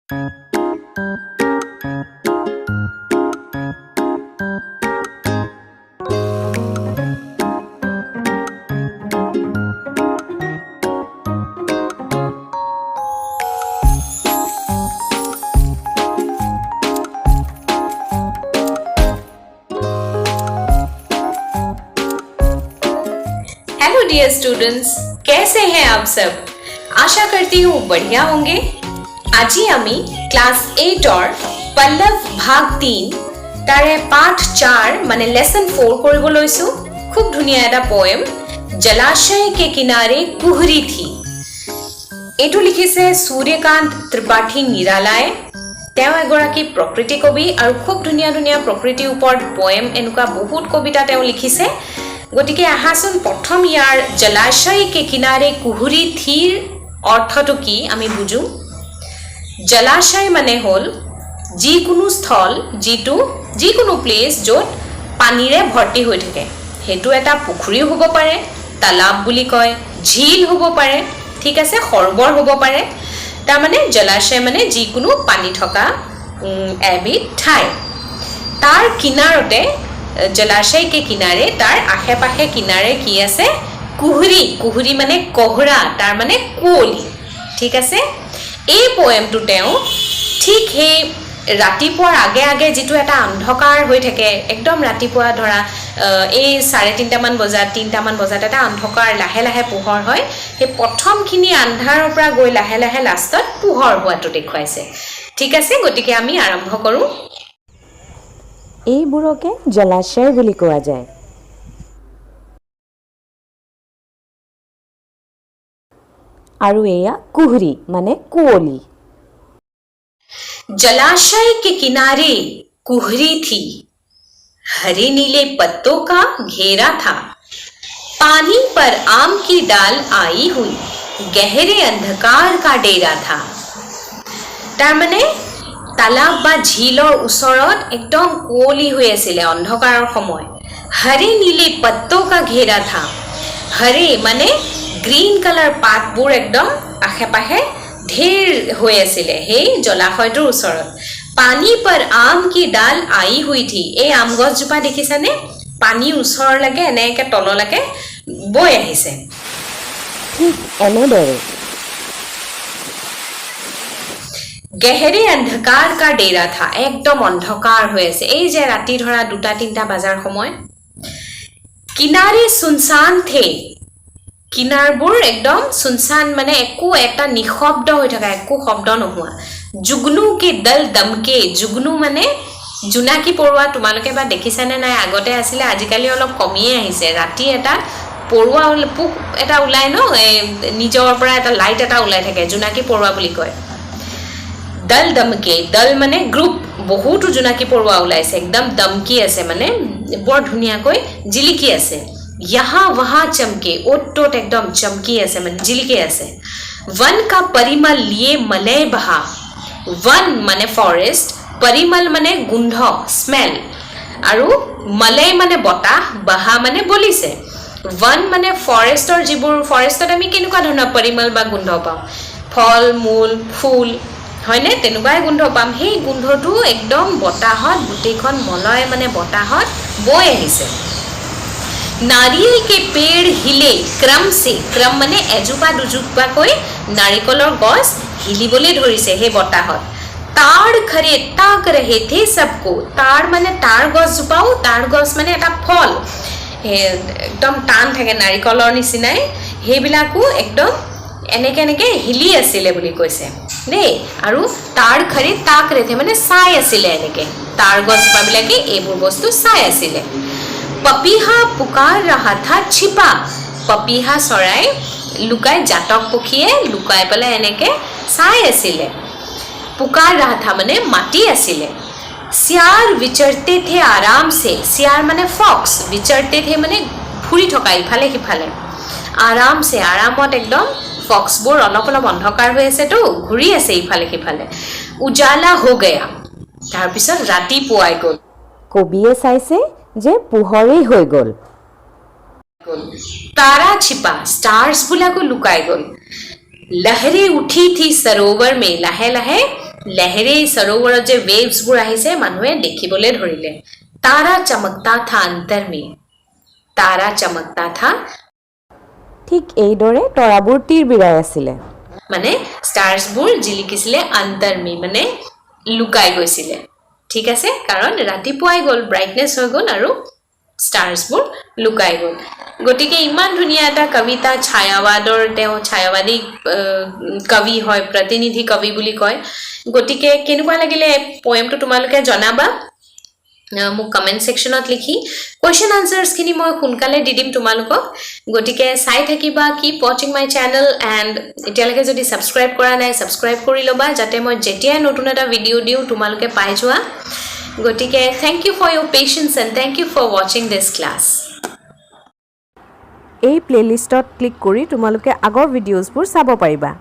Hello dear students, कैसे हैं आप सब? आशा करती हूँ बढ़िया होंगे। আজি আমি ক্লাস 8 পল্লৱ ভাগ 3 তাৰে পাঠ 4 মানে লেসন 4 কৰিব লৈছো। খুব ধুনীয়া এটা পোয়েম, জলাশয় के किनारे कुहरी थी। এটো লিখিছে সূৰ্যকান্ত ত্ৰিপাঠী নিৰালায়ে। তেওঁ এগৰাকী প্ৰকৃতি কবি আৰু খুব ধুনীয়া ধুনীয়া প্ৰকৃতিৰ ওপৰত পোয়েম এনেকুৱা বহুত কবিতা তেওঁ লিখিছে। গতিকে আহাচোন প্ৰথম ইয়াৰ জলাশয় के किनारे कुहरी थीৰ অৰ্থটো কি আমি বুজো। জলাশয় মানে হল যিকোনো স্থল যিকোনো প্লেস য'ত পানীৰে ভৰ্তি হৈ থাকে। হেতু এটা পুখুৰী হ'ব পাৰে, তালাব বুলি কয়, ঝিল হ'ব পাৰে, ঠিক আছে, সৰোবৰ হ'ব পাৰে। তাৰ মানে জলাশয় মানে যিকোনো পানী থকা এবিধ ঠাই। তাৰ কিনাৰতে জলাশয় के किनारे তাৰ আশে-পাশে কিনাৰে কি আছে? কুহুৰি মানে কোহৰা, তাৰ মানে কুঁৱলী, ঠিক আছে। এই পোয়েমটো তেওঁ ঠিক সেই ৰাতিপুৱাৰ আগে আগে যিটো এটা অন্ধকাৰ হৈ থাকে, একদম ৰাতিপুৱা ধৰা এই 3:30 মান বজাত 3টা মান বজাত এটা অন্ধকাৰ লাহে লাহে পোহৰ হয়। সেই প্ৰথমখিনি আন্ধাৰৰ পৰা গৈ লাহে লাহে লাষ্টত পোহৰ হোৱাটো দেখুৱাইছে, ঠিক আছে। গতিকে আমি আৰম্ভ কৰোঁ। এইবোৰকে জলাশয় বুলি কোৱা যায়। আৰু এয়া কুহৰি মানে কুঁৱলী। जलाशय के किनारे कुहरी थी, हरे नीले पत्तों का घेरा था, पानी पर आम की डाल आई हुई, गहरे अंधकार का डेरा था। তাৰ মানে তালাব বা ঝিলৰ ওচৰত একদম কুঁৱলী হৈ আছিল অন্ধকাৰৰ সময়। हरे नीले पत्तों का घेरा था, हरे মানে গ্ৰীণ কালাৰ পাতবোৰ একদম আশে-পাশে ঢেৰ হৈ আছিল সেই জলাশয়টোৰ ওচৰত। পানী पर आम की डाल आई हुई थी, এই আম গছজোপা দেখিছানে? পানী ওচৰলৈকে এনেকৈ তললৈকে বৈ আহিছে। ঠিক এনেদৰে গেহেৰে অন্ধকাৰ কা ডেৰা থা, একদম অন্ধকাৰ হৈ আছে। এই যে ৰাতি ধৰা 2-3টা বজাৰ সময়। কিনাৰে সুনসান থে, কিনাৰবোৰ একদম সুনসান মানে একো এটা নিশব্দ হৈ থকা, একো শব্দ নোহোৱা। জুগনু কে দল দমকে, জুগনু মানে জোনাকী পৰুৱা, তোমালোকে বা দেখিছানে নাই? আগতে আছিলে, আজিকালি অলপ কমিয়ে আহিছে। ৰাতি এটা পৰুৱা পোক এটা ওলাই ন, নিজৰ পৰা এটা লাইট এটা ওলাই থাকে, জোনাকী পৰুৱা বুলি কয়। দল দমকে, দল মানে গ্ৰুপ, বহুতো জোনাকী পৰুৱা ওলাইছে, একদম দমকি আছে মানে বৰ ধুনীয়াকৈ জিলিকি আছে। यहाँ वहाँ चमके, ओट टोट एकदम चमकी আছে মানে জিলিকি আছে। वन का परिमल लिए मलय बहा, वन মানে ফৰেষ্ট, পৰিমল মানে গোন্ধ স্মেল, আৰু মলয় মানে বতাহ, বহা মানে বলিছে। वन মানে ফৰেষ্টৰ যিবোৰ, ফৰেষ্টত আমি কেনেকুৱা ধৰণৰ পৰিমল বা গোন্ধ পাওঁ? ফল মূল ফুল হয়নে? তেনেকুৱাই গোন্ধ পাম। সেই গোন্ধটো একদম বতাহত, গোটেইখন মলয় মানে বতাহত বৈ আহিছে। नारियल के पेड़ हिले क्रम से, क्रम মানে এজোপা দুজোপাকৈ নাৰিকলৰ গছ হিলিবলৈ ধৰিছে সেই বতাহত। ताड़ खरे ताक रहे थे सबको, ताड़ মানে তার গছজোপাও, তার গছ মানে এটা ফল, একদম টান থাকে নাৰিকলৰ নিচিনাই, সেইবিলাকো একদম এনেকে এনেকে হিলি আছিলে বুলি কৈছে দেই। আৰু তাৰ খৰে তাক ৰেথে মানে চাই আছিলে, এনেকে তাৰ গছজোপাবিলাকে এইবোৰ বস্তু চাই আছিলে। पपीहा पुकार रहा था छिपा, पपीहा চৰাই লুকাই, জাতক পক্ষীয়ে লুকাই পেলাই এনেকে চাই আছিলে। पुकार रहा था মানে মাতি আছিলে। सियार विचरते थे आराम से, सियार মানে ফক্স, विचरते थे মানে ফুৰি থকা ইফালে সিফালে। আৰাম से, আৰামত একদম ফক্সবোৰ অলপ অলপ অন্ধকাৰ হৈ আছেতো, ঘূৰি আছে ইফালে সিফালে। উজালা हो गया, তাৰপিছত ৰাতি পুৱাই গ'ল। কবিয়ে চাইছে যে পোহৰেই হৈ গ'ল। तारा छिपा, स्टार्स बुलाको लुकाई गल। लहरें उठी थी सरोवर में, लाहे लाहे लहरे सरोवरत जे वेव्सবোৰ আহিছে মানুহে দেখিবলৈ ধৰিলে तारा चमकता था अंतर में तारा चमकता था ঠিক এইদৰে তৰাবোৰ তীৰ বিৰাই আছিলে মানে স্টাৰ্সবোৰ জিলিকিছিলে अंतर में মানে লুকাই গৈছিলে ঠিক আছে কাৰণ ৰাতিপুৱাই গল ব্ৰাইটনেছ হৈ গল আৰু স্টাৰ্সবোৰ লুকাই গল গতিকে ইমান ধুনীয়া এটা কবিতা ছায়াবাদৰ তেওঁ ছায়াবাদী কবি হয় প্ৰতিনিধি কবি বুলি কয় গতিকে কেনেকুৱা লাগিলে পোয়েমটো তোমালোকে জনাবা মোক কমেন্ট সেকশনত লিখি কোৱেশ্চন আনসাৰ্স খিনি মই সোনকালে দি দিম তোমালোকক গতিকে চাই থাকিবা keep watching my channel and এতিয়ালৈকে যদি সাবস্ক্ৰাইব কৰা নাই সাবস্ক্ৰাইব কৰি লবা যাতে মই যেতিয়াই নতুন এটা ভিডিও দিও তোমালোকে পাই যোৱা গতিকে thank you for your patience and thank you for watching this class এই প্লেলিষ্টত ক্লিক কৰি তোমালোকে আগৰ ভিডিঅ'ছবোৰ চাব পাৰিবা